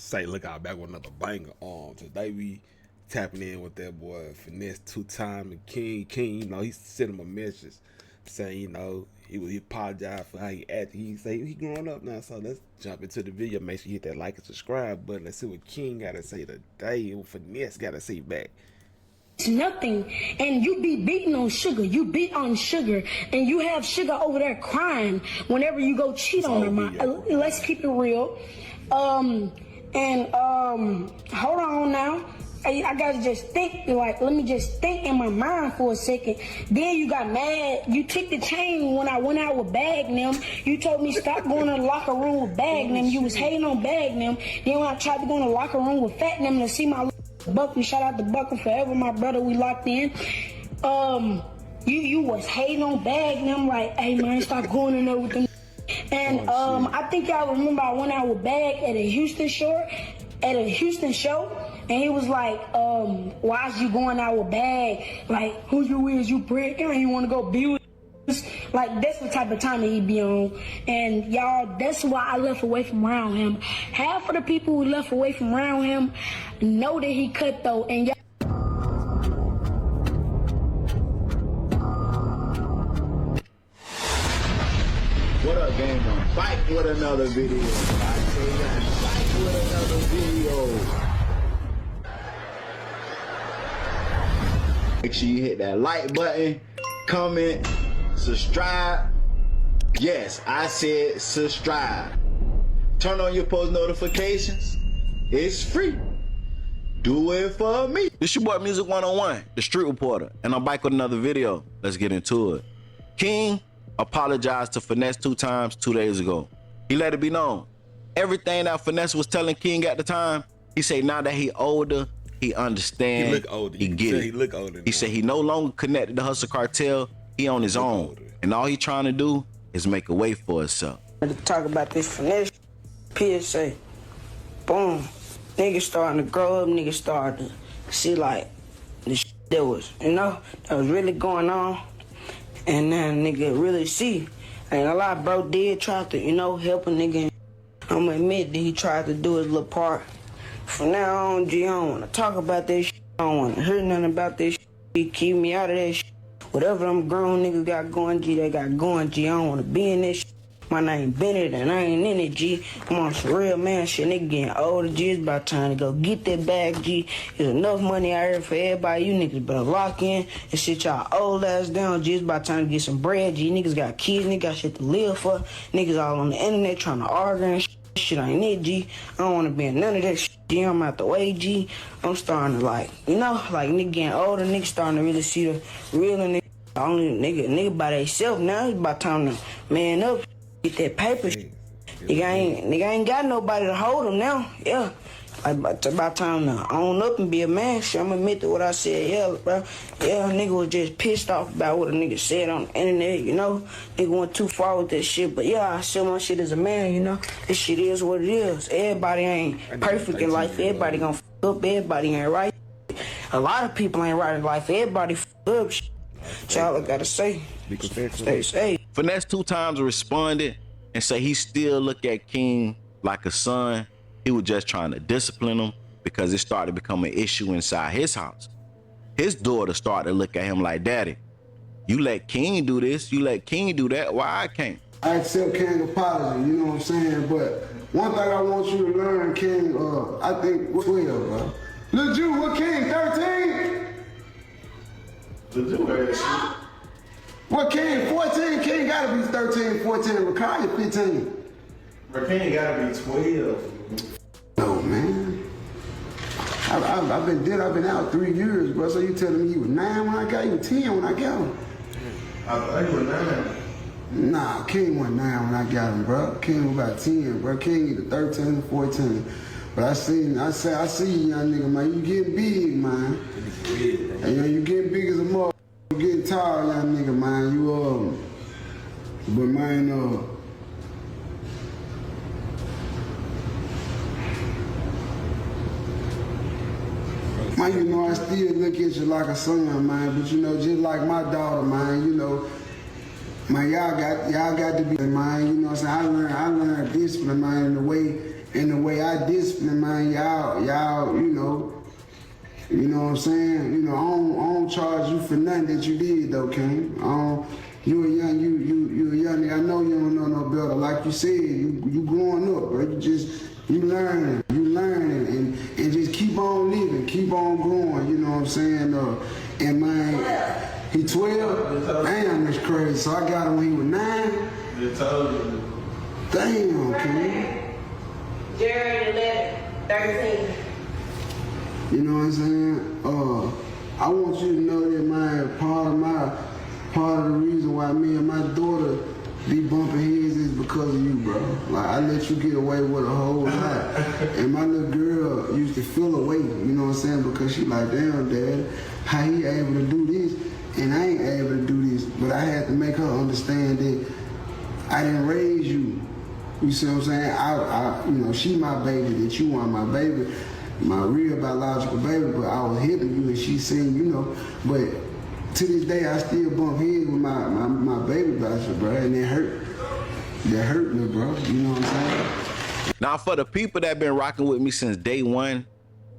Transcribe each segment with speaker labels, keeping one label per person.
Speaker 1: Say, look out back with another banger. Today we tapping in with that boy Finess2tymes and King. You know, he sent him a message saying, you know, he apologized for how he acted. He say he growing up now. So let's jump into the video. Make sure you hit that like and subscribe button. Let's see what King gotta say today and what Finess gotta say back.
Speaker 2: It's nothing, and you be beating on sugar. You beat on sugar, and you have sugar over there crying whenever you go cheat on her. Let's keep it real. Hold on now. I gotta just think, like, let me just think in my mind for a second. Then you got mad. You took the chain when I went out with Bag them. You told me stop going to the locker room with Bag them. You was hating on Bag them. Then when I tried to go in the locker room with Fat them to see my Buckley, shout out to Buckley forever, my brother, we locked in. You was hating on Bag them, like, hey man, stop going in there with them. And I think y'all remember I went out with Bag at a Houston show, and he was like, why is you going out with Bag? Like, who you is, you prick? You ain't want to go be with us. Like, that's the type of time that he be on. And y'all, that's why I left away from around him. Half of the people who left away from around him know that he cut though, and y'all.
Speaker 3: What up, gang? I'm back with another video. I tell you, I'm back with another video. Make sure you hit that like button, comment, subscribe. Yes, I said subscribe. Turn on your post notifications. It's free. Do it for me. This your boy Music 101, the street reporter, and I'm back with another video. Let's get into it. King apologized to Finess2tymes 2 days ago. He let it be known. Everything that Finess was telling King at the time, he said now that he older, he understand.
Speaker 1: He look older.
Speaker 3: He get it.
Speaker 1: He look older.
Speaker 3: He said he no longer connected to Hustle Cartel. He on his own.
Speaker 1: Older.
Speaker 3: And all he trying to do is make a way for himself.
Speaker 4: To talk about this Finess PSA. Boom. Niggas starting to grow up, niggas starting to see like the shit that was, that was really going on. And then nigga really see. And a lot of bro did try to, help a nigga. I'm gonna admit that he tried to do his little part. From now on, G, I don't wanna talk about this shit. I don't wanna hear nothing about this shit. He keep me out of that shit. Whatever them grown niggas got going, G, they got going, G. I don't wanna be in this shit. My name Bennett and I ain't in it, G. I'm on some real man shit. Nigga getting older, G. It's about time to go get that bag, G. There's enough money out here for everybody. You niggas better lock in and sit y'all old ass down, G. It's about time to get some bread, G. Niggas got kids, niggas got shit to live for. Niggas all on the internet trying to argue and shit. Shit ain't it, G. I don't wanna be in none of that shit, G. I'm out the way, G. I'm starting to like nigga getting older, niggas starting to really see the real nigga. Only nigga by themselves now. It's about time to man up. Get that paper shit. Nigga ain't got nobody to hold him now. Yeah. It's about time to own up and be a man. Shit, I'm admit to what I said. Yeah, bro. Yeah, nigga was just pissed off about what a nigga said on the internet, Nigga went too far with that shit. But yeah, I sell my shit as a man, This shit is what it is. Everybody ain't perfect in life. Everybody gonna f up. Everybody ain't right. A lot of people ain't right in life. Everybody f up. That's all I gotta say. Stay safe.
Speaker 3: Finess2tymes responded and said he still look at King like a son. He was just trying to discipline him because it started to become an issue inside his house. His daughter started to look at him like, Daddy, you let King do this, you let King do that, why I can't?
Speaker 5: I accept King's apology, you know what I'm saying? But one thing I want you to learn, King, I think, what 12, bro? Lil Jew, what King, 13?
Speaker 3: Lil Jew ass.
Speaker 5: What King, 14? King gotta be 13, 14, Rakaya 15.
Speaker 3: But King gotta be 12.
Speaker 5: No, man. I've been out 3 years, bro. So you telling me you was 9 when I got you, 10 when I got him?
Speaker 3: I think you were 9.
Speaker 5: Nah, King wasn't 9 when I got him, bro. King was about 10, bro. King either 13 or 14. But I see you, young nigga, man. You getting big, man. And you getting big as a mother. You getting tall, young nigga, man. But man, man, I still look at you like a son, man. But just like my daughter, man, man, y'all got to be, man. You know what I'm saying? I learned discipline, man, in the way And the way I discipline, man, y'all, you know what I'm saying? You know, I don't charge you for nothing that you did though, King. You a young nigga. I know you don't know no better. Like you said, you growing up, bro. You learning, and just keep on living, keep on growing. You know what I'm saying? And man, he 12. Damn, that's crazy. So I got him when he was 9. Damn, King.
Speaker 6: Jared 11, 13.
Speaker 5: You know what I'm saying? I want you to know that, man, part of the reason why me and my daughter be bumping heads is because of you, bro. Like, I let you get away with a whole lot. And my little girl used to feel away, you know what I'm saying? Because she like, damn, Dad, how he able to do this? And I ain't able to do this. But I had to make her understand that I didn't raise you. You see what I'm saying? You know, she my baby, that you are my baby, my real biological baby, but I was helping you and she seen, you know, but to this day, I still bump heads with my baby bastard, bro, and it hurt. That hurt me, bro. You know what I'm saying?
Speaker 7: Now, for the people that been rocking with me since day one,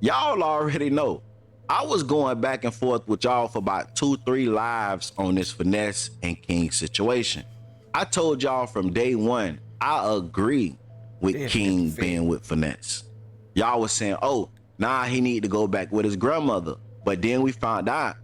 Speaker 7: y'all already know. I was going back and forth with y'all for about 2-3 lives on this Finess and King situation. I told y'all from day one, I agree with King being with Finess. Y'all was saying, oh, nah, he need to go back with his grandmother. But then we found out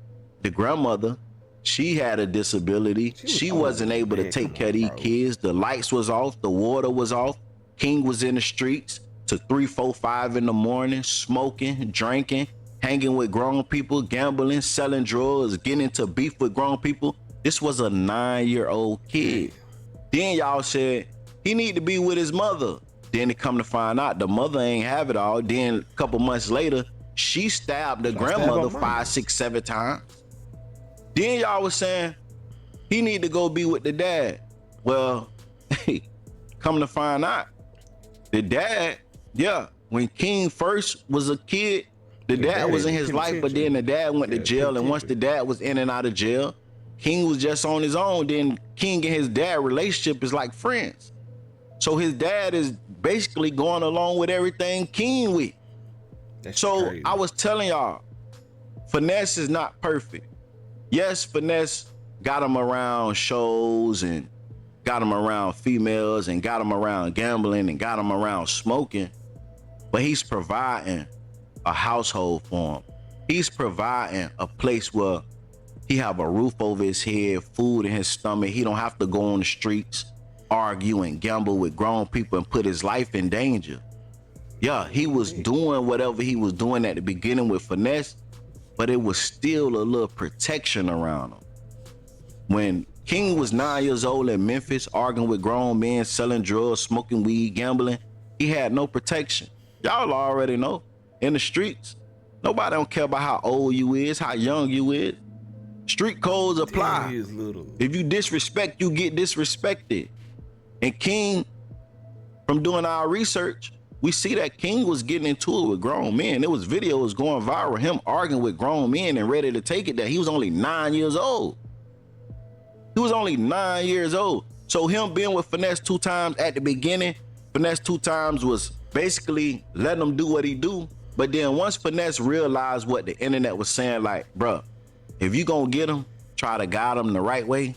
Speaker 7: the grandmother, she had a disability. She wasn't able to take care of these kids. The lights was off, the water was off. King was in the streets to 3, 4, 5 in the morning, smoking, drinking, hanging with grown people, gambling, selling drugs, getting into beef with grown people. This was a 9-year-old kid. Then y'all said he need to be with his mother. Then it come to find out the mother ain't have it all. Then a couple months later, she stabbed the grandmother 5, 6, 7 times. Then y'all was saying he need to go be with the dad. Well, come to find out, the dad, yeah, when King first was a kid, the dad was in his life, but then the dad went to jail. And once the dad was in and out of jail, King was just on his own. Then King and his dad relationship is like friends. So his dad is basically going along with everything King with. So crazy. I was telling y'all, Finess is not perfect. Yes, Finess got him around shows and got him around females and got him around gambling and got him around smoking, but he's providing a household for him. He's providing a place where he have a roof over his head, food in his stomach. He don't have to go on the streets, argue and gamble with grown people and put his life in danger. Yeah, he was doing whatever he was doing at the beginning with Finess, but it was still a little protection around him. When King was 9 years old in Memphis, arguing with grown men, selling drugs, smoking weed, gambling, he had no protection. Y'all already know, in the streets, nobody don't care about how old you is, how young you is. Street codes apply. If you disrespect, you get disrespected. And King, from doing our research, we see that King was getting into it with grown men. There was videos going viral, him arguing with grown men and ready to take it, that he was only 9 years old. He was only 9 years old. So him being with Finess2tymes at the beginning, Finess2tymes was basically letting him do what he do. But then once Finess realized what the internet was saying, like, bruh, if you gonna get him, try to guide him the right way.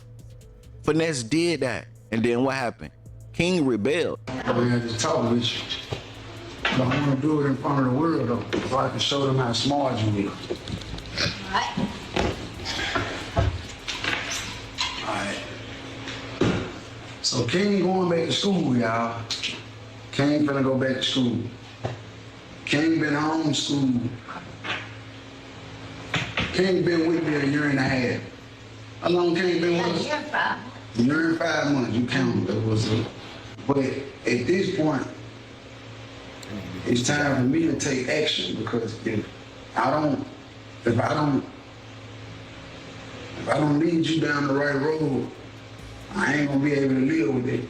Speaker 7: Finess did that. And then what happened? King rebelled.
Speaker 5: I mean, I just talk with you. But I want to do it in front of the world, though, so I can show them how smart you is. All right. So King going back to school, y'all. King finna go back to school. King been homeschooled. King been with me a year and a half. How long King been with us? A year and 5 months. You count that was it. But at this point, it's time for me to take action, because if I don't lead you down the right road, I ain't gonna be able to live with it.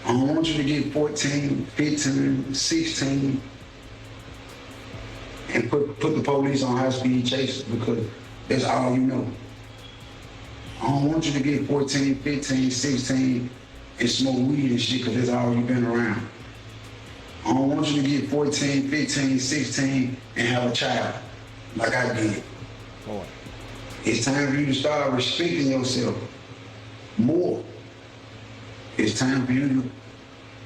Speaker 5: I don't want you to get 14, 15, 16 and put the police on high-speed chases, because that's all you know. I don't want you to get 14, 15, 16 and smoke weed and shit, because that's all you've been around. I don't want you to get 14, 15, 16 and have a child like I did.
Speaker 1: Boy.
Speaker 5: It's time for you to start respecting yourself more. It's time for you to,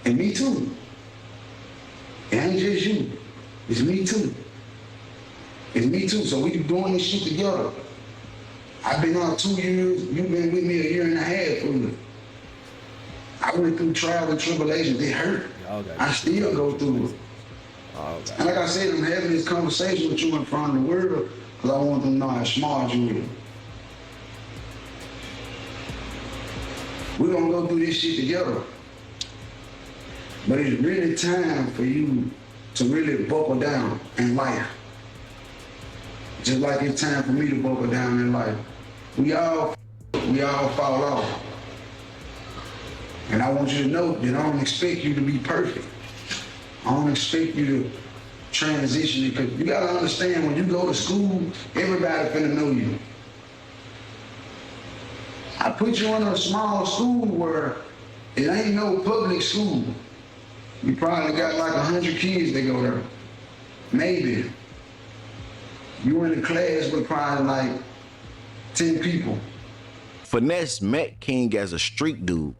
Speaker 5: and me too. It ain't just you. It's me too. It's me too. So we doing this shit together. I've been out 2 years. You've been with me a year and a half. I went through trials and tribulations. It hurt. I still go through it. And like I said, I'm having this conversation with you in front of the world because I want them to know how smart you are. We're gonna go through this shit together. But it's really time for you to really buckle down in life. Just like it's time for me to buckle down in life. We all fall off. And I want you to know that I don't expect you to be perfect. I don't expect you to transition, because you gotta understand, when you go to school, everybody finna know you. I put you in a small school where it ain't no public school. You probably got like 100 kids that go there. Maybe. You in a class with probably like 10 people.
Speaker 7: Finess met King as a street dude.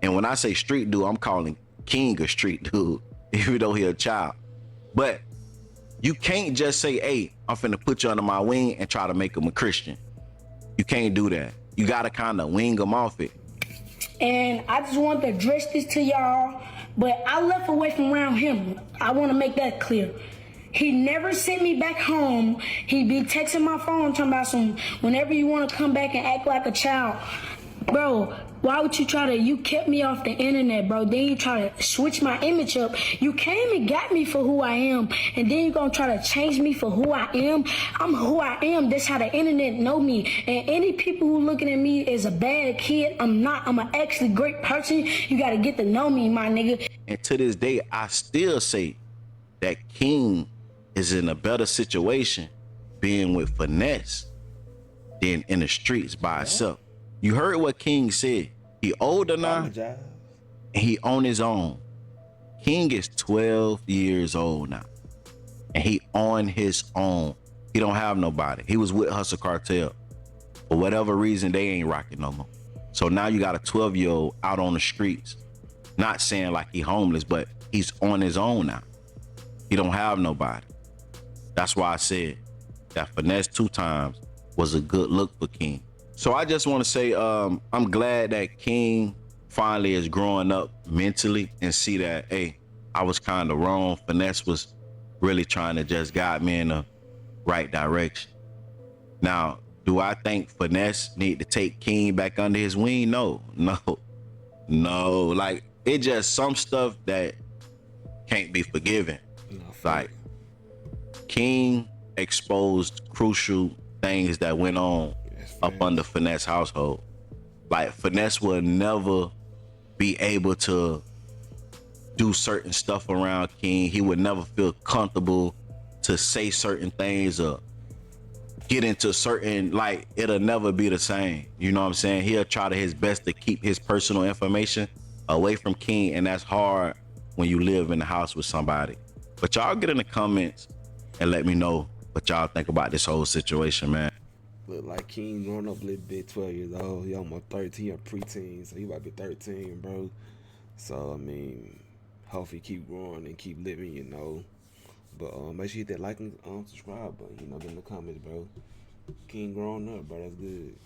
Speaker 7: And when I say street dude, I'm calling King a street dude, even though he a child. But you can't just say, hey, I'm finna put you under my wing and try to make him a Christian. You can't do that. You gotta kind of wing him off it.
Speaker 2: And I just want to address this to y'all, but I left away from around him. I want to make that clear. He never sent me back home. He be texting my phone talking about some, whenever you want to come back and act like a child. Bro, why would you you kept me off the internet, bro. Then you try to switch my image up. You came and got me for who I am, and then you're going to try to change me for who I am. I'm who I am. That's how the internet know me. And any people who looking at me as a bad kid, I'm not. I'm an actually great person. You got to get to know me, my nigga.
Speaker 7: And to this day, I still say that King is in a better situation being with Finess than in the streets by himself. You heard what King said. He older now, and he on his own. King is 12 years old now, and he on his own. He don't have nobody. He was with Hustle Cartel. For whatever reason, they ain't rocking no more. So now you got a 12-year-old out on the streets. Not saying like he homeless, but he's on his own now. He don't have nobody. That's why I said that Finess2tymes was a good look for King. So I just want to say, I'm glad that King finally is growing up mentally and see that, hey, I was kind of wrong. Finess was really trying to just guide me in the right direction. Now, do I think Finess need to take King back under his wing? No. Like, it just some stuff that can't be forgiven. Like, King exposed crucial things that went on up under Finess household. Like, Finess will never be able to do certain stuff around King. He would never feel comfortable to say certain things or get into certain, like, it'll never be the same. You know what I'm saying? He'll try to his best to keep his personal information away from King, and that's hard when you live in the house with somebody. But y'all get in the comments and let me know what y'all think about this whole situation, man.
Speaker 1: Look like King growing up a little bit, 12 years old. He almost 13, a preteen, so he might be 13, bro. So, I mean, hopefully keep growing and keep living, you know. But make sure you hit that like and subscribe button, you know, in the comments, bro. King growing up, bro, that's good.